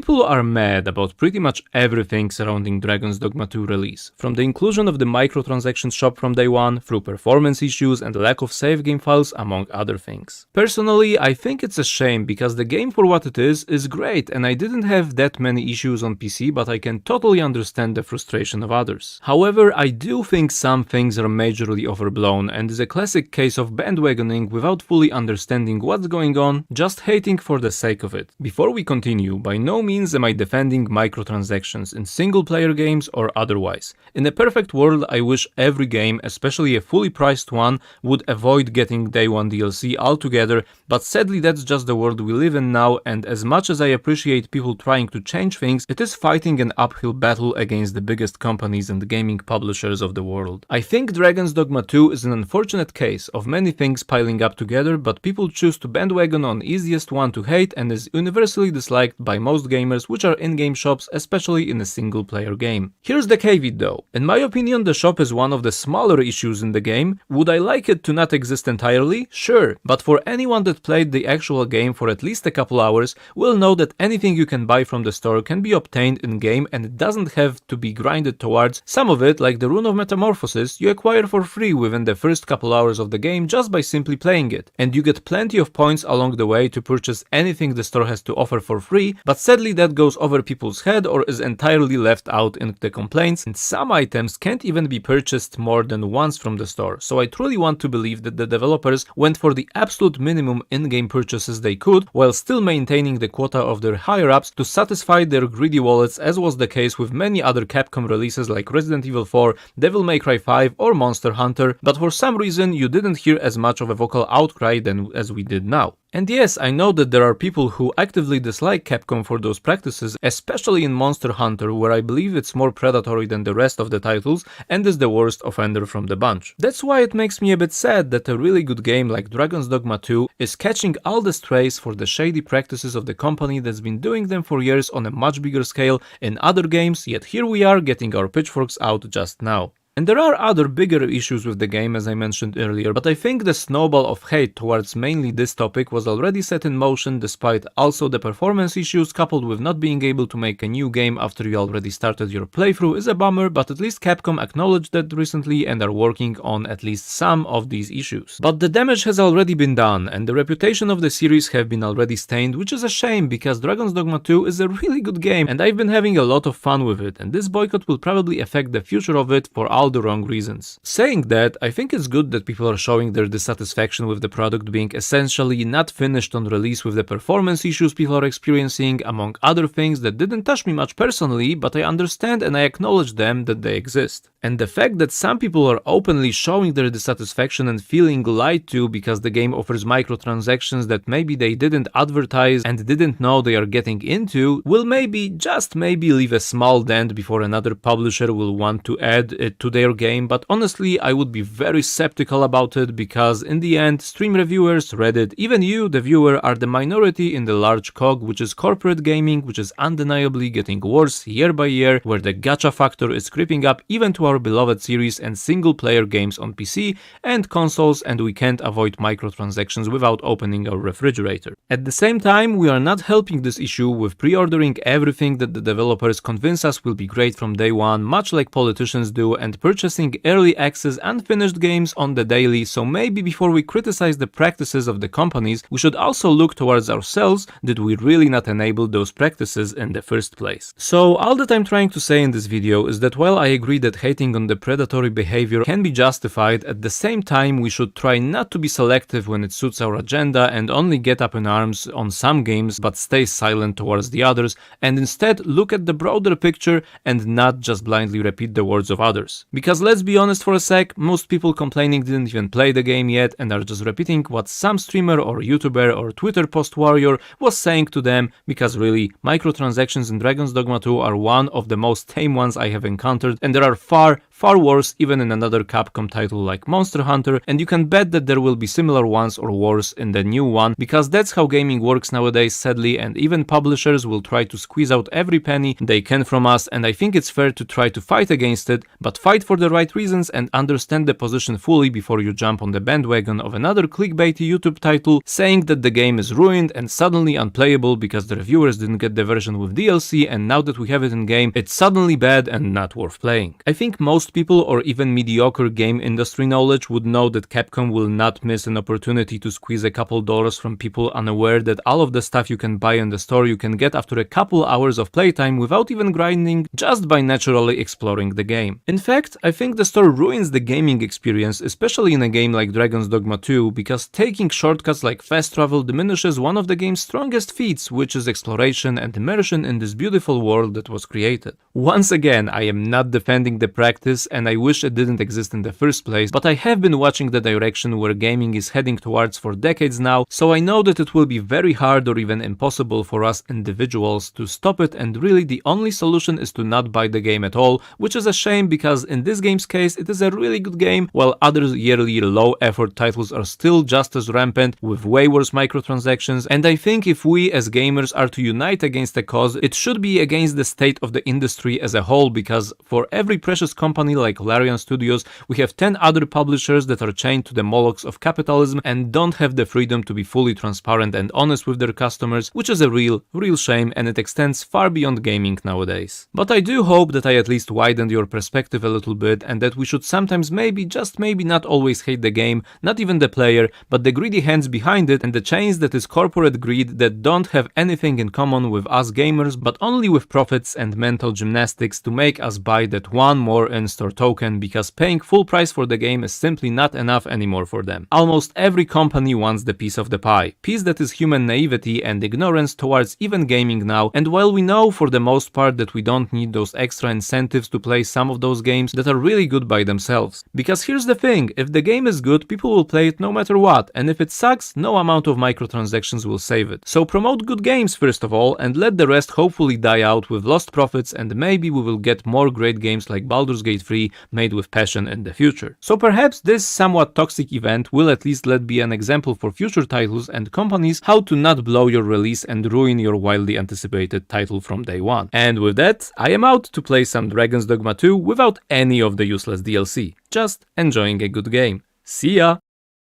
People are mad about pretty much everything surrounding Dragons Dogma 2 release, from the inclusion of the microtransaction shop from day one, through performance issues and lack of save game files, among other things. Personally, I think it's a shame because the game for what it is great, and I didn't have that many issues on PC, but I can totally understand the frustration of others. However, I do think some things are majorly overblown and is a classic case of bandwagoning without fully understanding what's going on, just hating for the sake of it. Before we continue, by no means am I defending microtransactions in single-player games or otherwise. In a perfect world, I wish every game, especially a fully priced one, would avoid getting day one DLC altogether, but sadly that's just the world we live in now, and as much as I appreciate people trying to change things, it is fighting an uphill battle against the biggest companies and gaming publishers of the world. I think Dragons Dogma 2 is an unfortunate case of many things piling up together, but people choose to bandwagon on easiest one to hate and is universally disliked by most gamers which are in-game shops, especially in a single-player game. Here's the caveat though. In my opinion, the shop is one of the smaller issues in the game. Would I like it to not exist entirely? Sure, but for anyone that played the actual game for at least a couple hours will know that anything you can buy from the store can be obtained in-game and it doesn't have to be grinded towards. Some of it, like the Rune of Metamorphosis, you acquire for free within the first couple hours of the game just by simply playing it, and you get plenty of points along the way to purchase anything the store has to offer for free, but sadly that goes over people's head or is entirely left out in the complaints, and some items can't even be purchased more than once from the store. So I truly want to believe that the developers went for the absolute minimum in-game purchases they could, while still maintaining the quota of their higher-ups to satisfy their greedy wallets, as was the case with many other Capcom releases like Resident Evil 4, Devil May Cry 5 or Monster Hunter, but for some reason you didn't hear as much of a vocal outcry as we did now. And yes, I know that there are people who actively dislike Capcom for those practices, especially in Monster Hunter, where I believe it's more predatory than the rest of the titles and is the worst offender from the bunch. That's why it makes me a bit sad that a really good game like Dragons Dogma 2 is catching all the strays for the shady practices of the company that's been doing them for years on a much bigger scale in other games, yet here we are getting our pitchforks out just now. And there are other bigger issues with the game, as I mentioned earlier, but I think the snowball of hate towards mainly this topic was already set in motion, despite also the performance issues coupled with not being able to make a new game after you already started your playthrough is a bummer, but at least Capcom acknowledged that recently and are working on at least some of these issues. But the damage has already been done, and the reputation of the series have been already stained, which is a shame because Dragons Dogma 2 is a really good game and I've been having a lot of fun with it, and this boycott will probably affect the future of it for all the wrong reasons. Saying that, I think it's good that people are showing their dissatisfaction with the product being essentially not finished on release with the performance issues people are experiencing, among other things that didn't touch me much personally, but I understand and I acknowledge them that they exist. And the fact that some people are openly showing their dissatisfaction and feeling lied to because the game offers microtransactions that maybe they didn't advertise and didn't know they are getting into will maybe, just maybe, leave a small dent before another publisher will want to add it to their game. But honestly, I would be very skeptical about it because in the end, stream reviewers, Reddit, even you, the viewer, are the minority in the large cog, which is corporate gaming, which is undeniably getting worse year by year, where the gacha factor is creeping up even to our beloved series and single-player games on PC and consoles, and we can't avoid microtransactions without opening our refrigerator. At the same time, we are not helping this issue with pre-ordering everything that the developers convince us will be great from day one, much like politicians do, and purchasing early access unfinished games on the daily, so maybe before we criticize the practices of the companies, we should also look towards ourselves. Did we really not enable those practices in the first place? So all that I'm trying to say in this video is that while I agree that hating on the predatory behavior can be justified, at the same time we should try not to be selective when it suits our agenda and only get up in arms on some games but stay silent towards the others, and instead look at the broader picture and not just blindly repeat the words of others. Because let's be honest for a sec, most people complaining didn't even play the game yet and are just repeating what some streamer or YouTuber or Twitter post warrior was saying to them, because really, microtransactions in Dragons Dogma 2 are one of the most tame ones I have encountered, and there are far worse even in another Capcom title like Monster Hunter, and you can bet that there will be similar ones or worse in the new one, because that's how gaming works nowadays, sadly, and even publishers will try to squeeze out every penny they can from us, and I think it's fair to try to fight against it, but fight for the right reasons and understand the position fully before you jump on the bandwagon of another clickbaity YouTube title saying that the game is ruined and suddenly unplayable because the reviewers didn't get the version with DLC, and now that we have it in game, it's suddenly bad and not worth playing. I think most people, or even mediocre game industry knowledge, would know that Capcom will not miss an opportunity to squeeze a couple dollars from people unaware that all of the stuff you can buy in the store you can get after a couple hours of playtime without even grinding, just by naturally exploring the game. In fact, I think the store ruins the gaming experience, especially in a game like Dragons Dogma 2, because taking shortcuts like fast travel diminishes one of the game's strongest feats, which is exploration and immersion in this beautiful world that was created. Once again, I am not defending the practice and I wish it didn't exist in the first place, but I have been watching the direction where gaming is heading towards for decades now, so I know that it will be very hard or even impossible for us individuals to stop it, and really the only solution is to not buy the game at all, which is a shame because in this game's case it is a really good game, while other yearly low effort titles are still just as rampant with way worse microtransactions. And I think if we as gamers are to unite against a cause, it should be against the state of the industry as a whole, because for every precious company like Larian Studios, we have 10 other publishers that are chained to the molochs of capitalism and don't have the freedom to be fully transparent and honest with their customers, which is a real shame, and it extends far beyond gaming nowadays. But I do hope that I at least widened your perspective a little bit, and that we should sometimes maybe, just maybe, not always hate the game, not even the player, but the greedy hands behind it and the chains that is corporate greed that don't have anything in common with us gamers, but only with profits and mental gymnastics to make us buy that one more in-store token, because paying full price for the game is simply not enough anymore for them. Almost every company wants the piece of the pie, piece that is human naivety and ignorance towards even gaming now, and while we know for the most part that we don't need those extra incentives to play some of those games that are really good by themselves. Because here's the thing, if the game is good, people will play it no matter what, and if it sucks, no amount of microtransactions will save it. So promote good games first of all, and let the rest hopefully die out with lost profits, and maybe we will get more great games like Baldur's Gate 3 made with passion in the future. So perhaps this somewhat toxic event will at least let be an example for future titles and companies how to not blow your release and ruin your wildly anticipated title from day one. And with that, I am out to play some Dragons Dogma 2 without any of the useless DLC, just enjoying a good game. See ya!